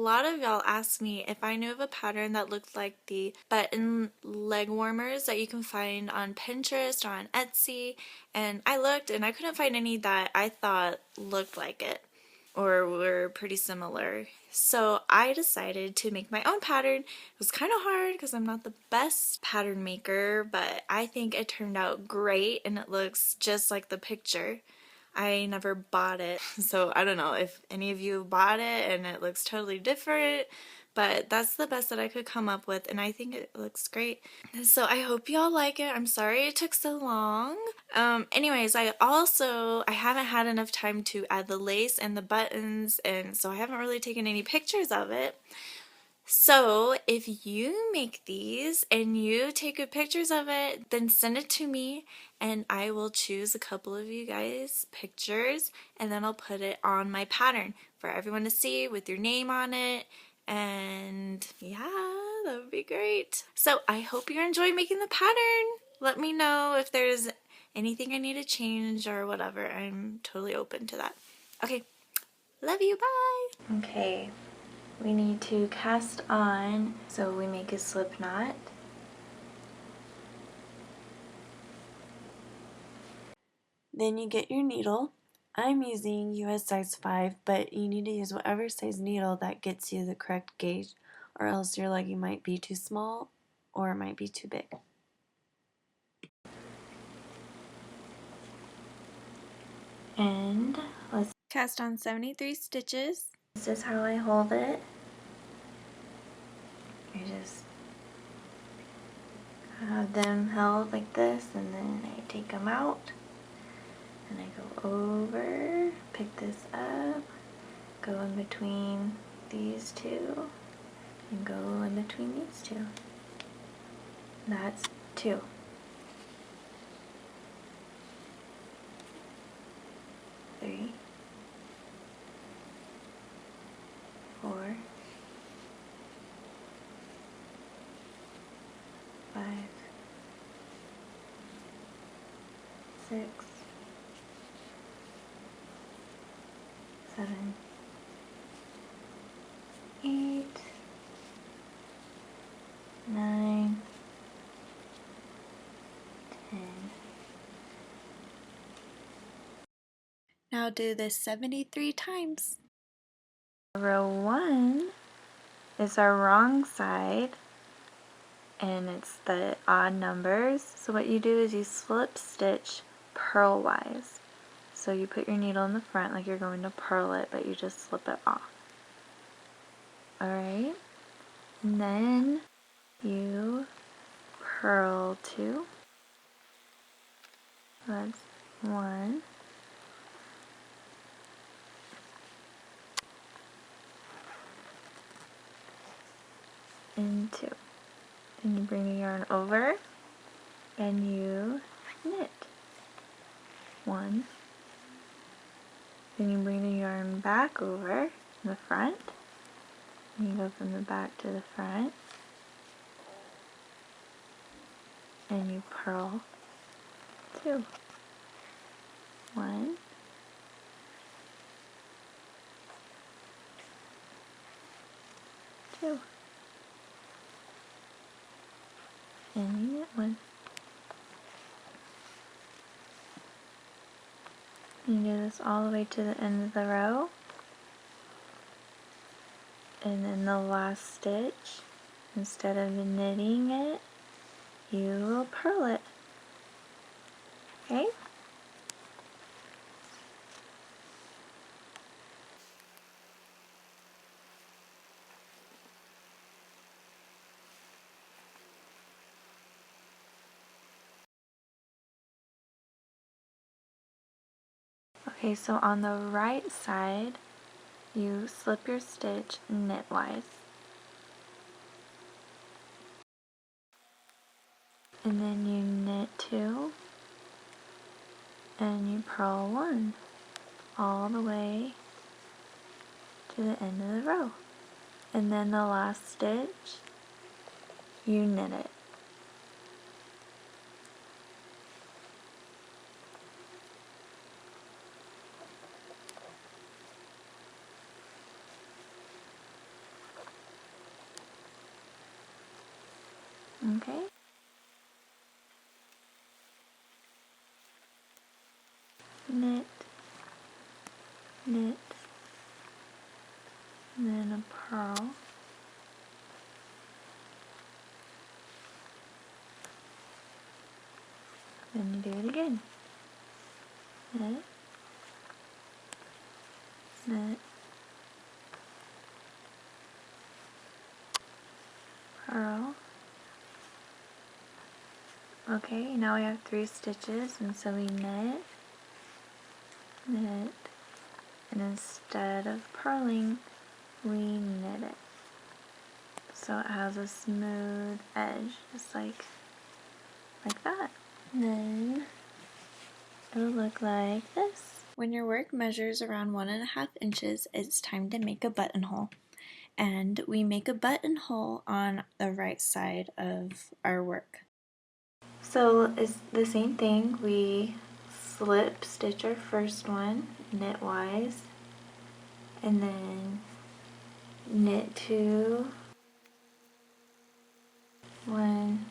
lot of y'all asked me if I knew of a pattern that looked like the button leg warmers that you can find on Pinterest or on Etsy, and I looked and I couldn't find any that I thought looked like it or were pretty similar. So I decided to make my own pattern. It was kind of hard because I'm not the best pattern maker, but I think it turned out great and it looks just like the picture. I never bought it, so I don't know if any of you bought it and it looks totally different, but that's the best that I could come up with, and I think it looks great. So I hope y'all like it. I'm sorry it took so long. Anyways, I haven't had enough time to add the lace and the buttons, and so I haven't really taken any pictures of it. So if you make these and you take good pictures of it, then send it to me and I will choose a couple of you guys' pictures and then I'll put it on my pattern for everyone to see with your name on it. And yeah, that would be great. So I hope you enjoy making the pattern. Let me know if there's anything I need to change or whatever. I'm totally open to that. Okay, love you, bye! Okay. We need to cast on, so we make a slip knot. Then you get your needle. I'm using US size 5, but you need to use whatever size needle that gets you the correct gauge, or else your legging might be too small or it might be too big. And let's cast on 73 stitches. This is how I hold it. I just have them held like this, and then I take them out. And I go over, pick this up, go in between these two, and go in between these two. That's 2. 3, 4, 5, 6, 7, 8, 9, 10. Now do this 73 times. Row 1 is our wrong side, and it's the odd numbers. So what you do is you slip stitch purlwise. So you put your needle in the front like you're going to purl it, but you just slip it off. Alright? And then you purl 2. That's 1. And 2. Then you bring the yarn over and you knit. 1. Then you bring the yarn back over in the front. And you go from the back to the front. And you purl 2. 1. 2. And you knit 1. You do this all the way to the end of the row. And then the last stitch, instead of knitting it, you will purl it. Okay? Okay, so on the right side, you slip your stitch knitwise. And then you knit 2, and you purl 1, all the way to the end of the row. And then the last stitch, you knit it. Okay. Knit, knit, and then a purl. Then you do it again. Knit, knit, purl. Okay, now we have 3 stitches, and so we knit, knit, and instead of purling, we knit it. So it has a smooth edge, just like that. And then it'll look like this. When your work measures around 1.5 inches, it's time to make a buttonhole. And we make a buttonhole on the right side of our work. So it's the same thing. We slip stitch our first one knitwise, and then knit 2, 1,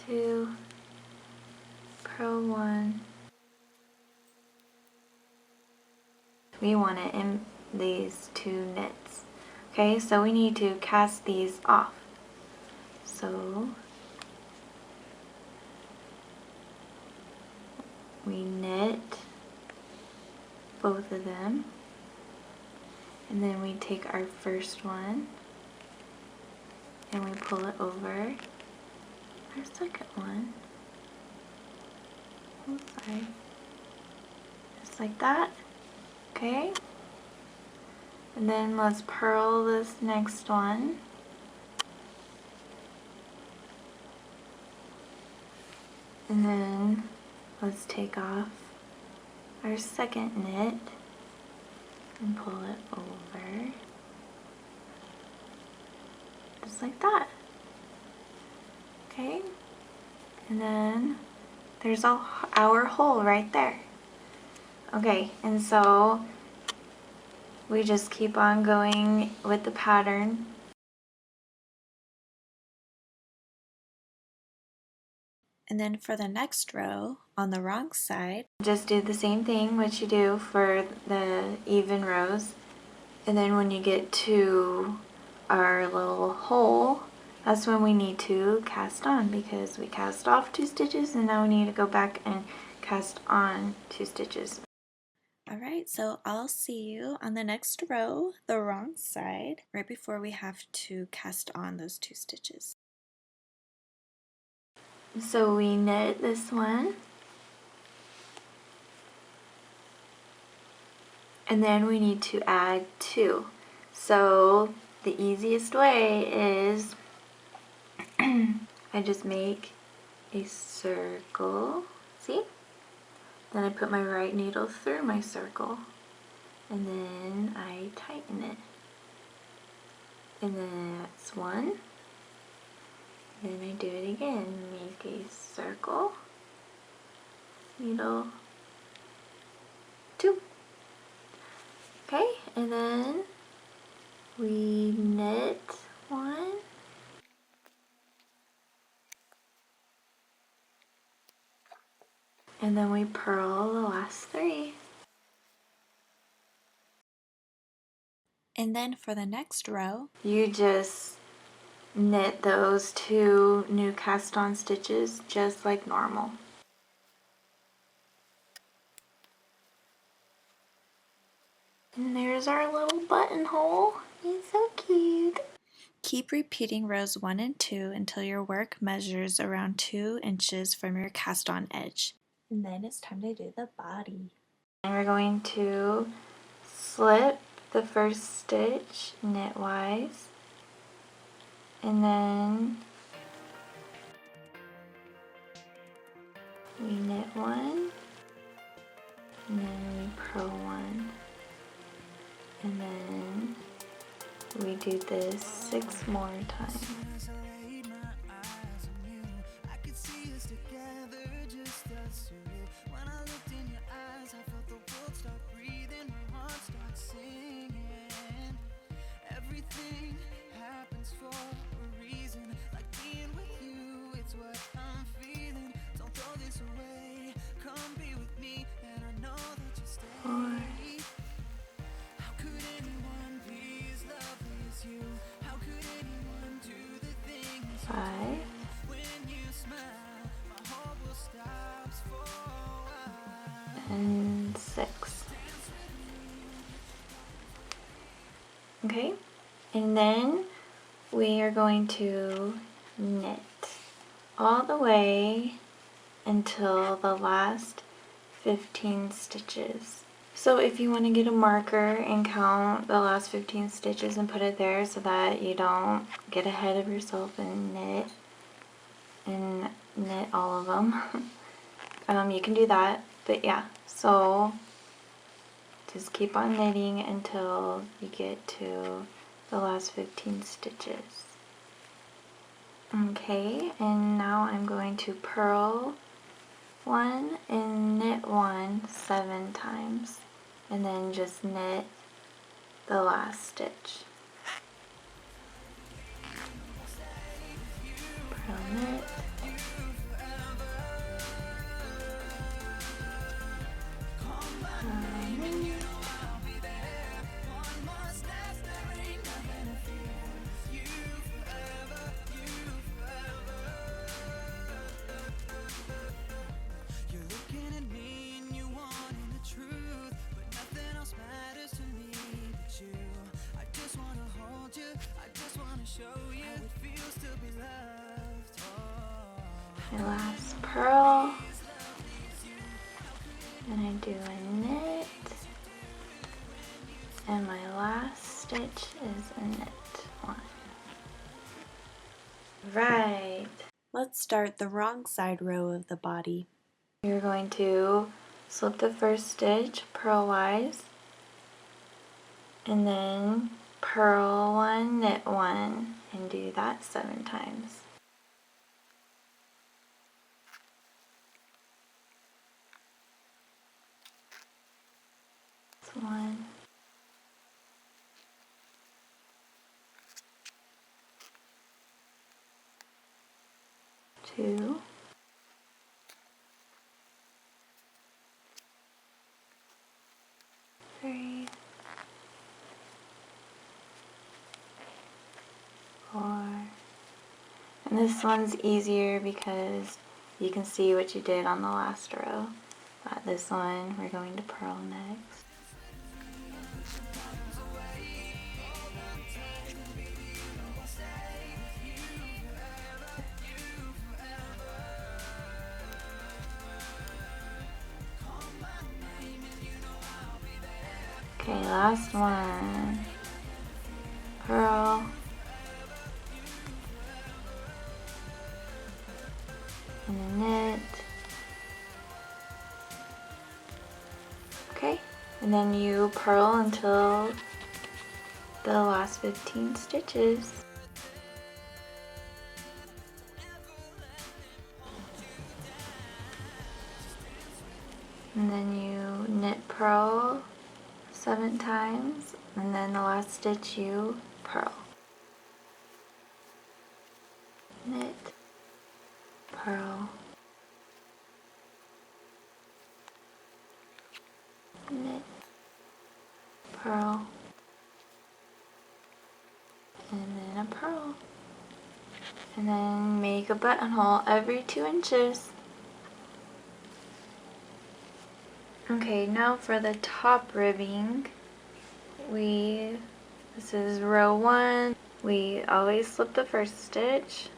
2, purl 1. We want it in these 2 knits. Okay, so we need to cast these off. So we knit both of them, and then we take our first one and we pull it over our second one. Oh, sorry. Just like that. Okay. And then let's purl this next one. And then let's take off our second knit and pull it over. Just like that. Okay. And then there's our hole right there. Okay, and so we just keep on going with the pattern. And then for the next row, on the wrong side, just do the same thing which you do for the even rows. And then when you get to our little hole, that's when we need to cast on, because we cast off 2 stitches and now we need to go back and cast on 2 stitches. Alright, so I'll see you on the next row, the wrong side, right before we have to cast on those 2 stitches. So we knit this one, and then we need to add 2. So the easiest way is I just make a circle, see? Then I put my right needle through my circle, and then I tighten it. And then that's 1. Then I do it again, make a circle, needle, 2. Okay, and then we knit 1, and then we purl the last 3. And then for the next row, you just knit those 2 new cast on stitches just like normal. And there's our little buttonhole. It's so cute. Keep repeating rows 1 and 2 until your work measures around 2 inches from your cast on edge. And then it's time to do the body. And we're going to slip the first stitch knitwise, and then we knit 1, and then we purl 1, and then we do this 6 more times. happens for a reason. Like being with you, it's what I'm feeling. Don't throw this away. Come be with me, and I know that you'll stay. 4, How could anyone be as lovely as you? How could anyone do the things you 5, do? When you smile, my heart will stop for a while. and 6. Okay, and then we are going to knit all the way until the last 15 stitches. So if you want to get a marker and count the last 15 stitches and put it there so that you don't get ahead of yourself and knit all of them, you can do that. But yeah, so just keep on knitting until you get to the last 15 stitches. Okay, and now I'm going to purl 1 and knit 1 7 times, and then just knit the last stitch. Purl, knit. You're looking at me and you wanting the truth, but nothing else matters to me but you. I just wanna hold you, I just wanna show you how it feels to be loved. Oh. My last purl, and I do a knit, and my last stitch is a knit 1. Right. Let's start the wrong side row of the body. You're going to slip the first stitch purlwise, and then purl 1, knit 1, and do that 7 times. That's 1, 2, 3, 4, and this one's easier because you can see what you did on the last row. But this one we're going to purl next. Okay, last one. Purl. And a knit. Okay, and then you purl until the last 15 stitches. And then you knit purl 7 times, and then the last stitch you purl. Knit, purl, knit, purl, and then a purl. And then make a buttonhole every 2 inches. Okay, now for the top ribbing, this is row 1. We always slip the first stitch.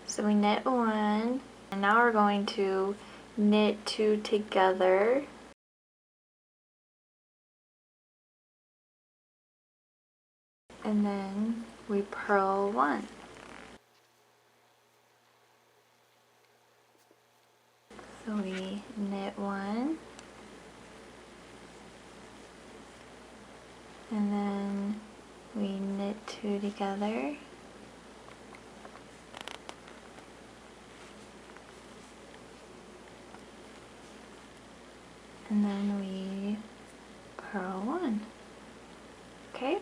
So we knit 1, and now we're going to knit 2 together. And then we purl 1. So we knit 1, and then we knit 2 together, and then we purl 1. Okay?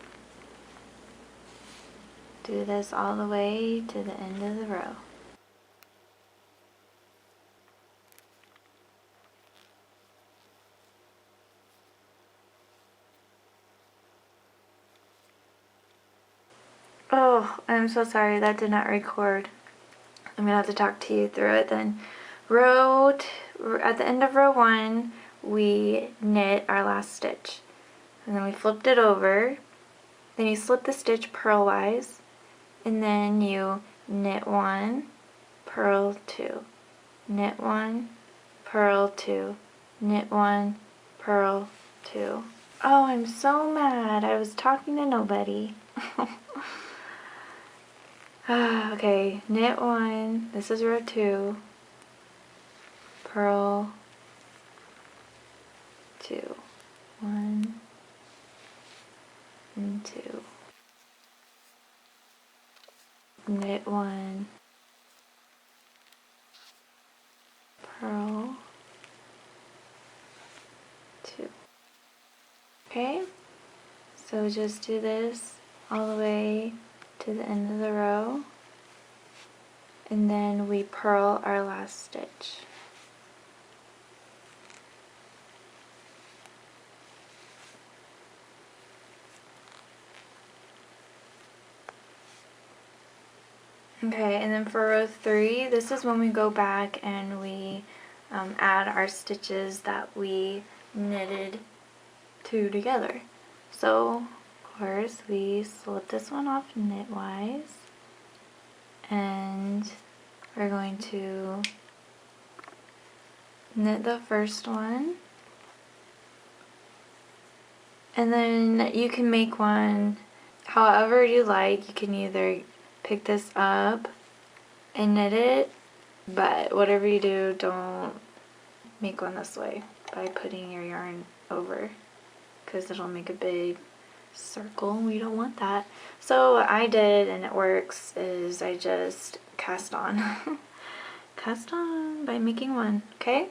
Do this all the way to the end of the row. Oh, I'm so sorry that did not record. I'm gonna have to talk to you through it then. At the end of row 1, we knit our last stitch. And then we flipped it over. Then you slip the stitch purlwise. And then you knit 1, purl 2. Knit 1, purl 2. Knit 1, purl 2. Oh, I'm so mad. I was talking to nobody. Okay, knit 1. This is row 2. Purl 2. 1 and 2. Knit 1. Purl 2. Okay, so just do this all the way to the end of the row, and then we purl our last stitch. Okay, and then for row 3, this is when we go back and we add our stitches that we knitted 2 together. So, of course, we slip this one off knitwise, and we're going to knit the first one, and then you can make one however you like. You can either pick this up and knit it, but whatever you do, don't make one this way by putting your yarn over, because it'll make a big circle. We don't want that. So what I did, and it works, is I just cast on. Cast on by making one, okay?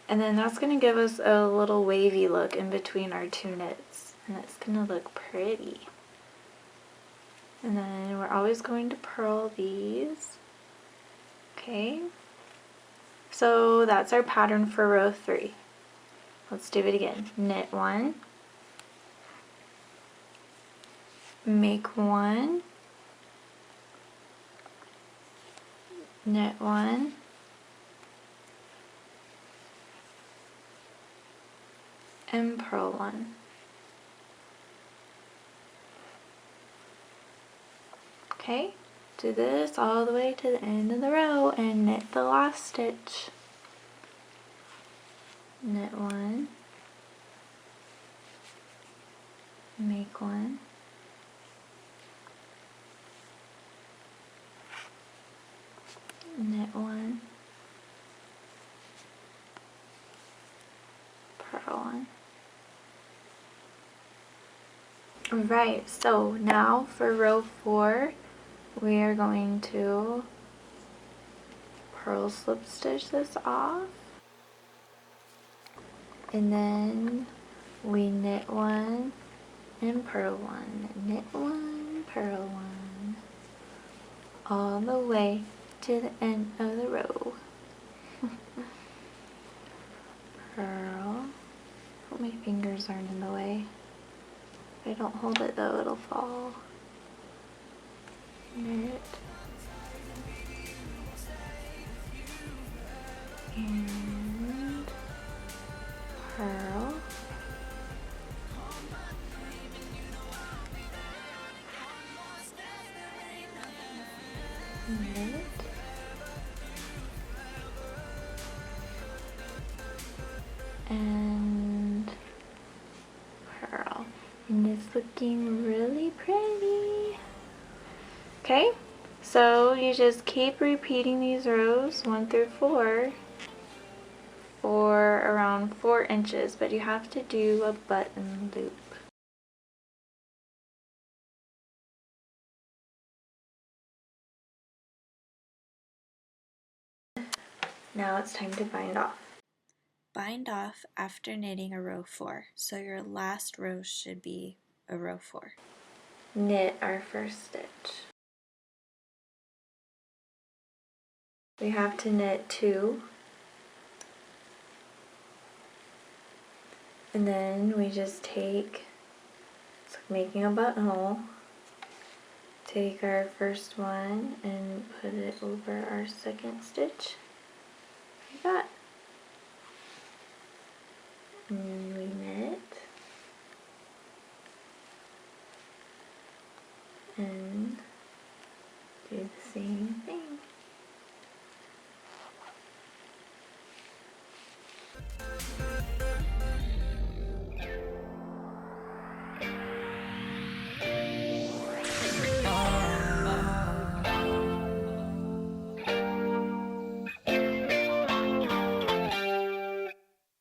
And then that's going to give us a little wavy look in between our 2 knits, and it's going to look pretty. And then we're always going to purl these. Okay, so that's our pattern for row 3. Let's do it again. Knit 1, make 1, knit 1, and purl 1. Okay, do this all the way to the end of the row and knit the last stitch. Knit 1, make 1, knit 1, purl 1. Alright, so now for row 4, we are going to purl slip stitch this off, and then we knit 1 and purl 1, knit 1, purl 1, all the way to the end of the row. Purl. Hope my fingers aren't in the way. If I don't hold it though, it'll fall. Knit. And purl. Knit. And purl. And it's looking really pretty. Okay, so you just keep repeating these rows 1 through 4 for around 4 inches, but you have to do a button loop. Now it's time to bind off. bind off after knitting a row 4. So your last row should be a row 4. Knit our first stitch. We have to knit 2. And then we just take, it's like making a buttonhole, take our first one and put it over our second stitch, like that. And we knit, and do the same thing.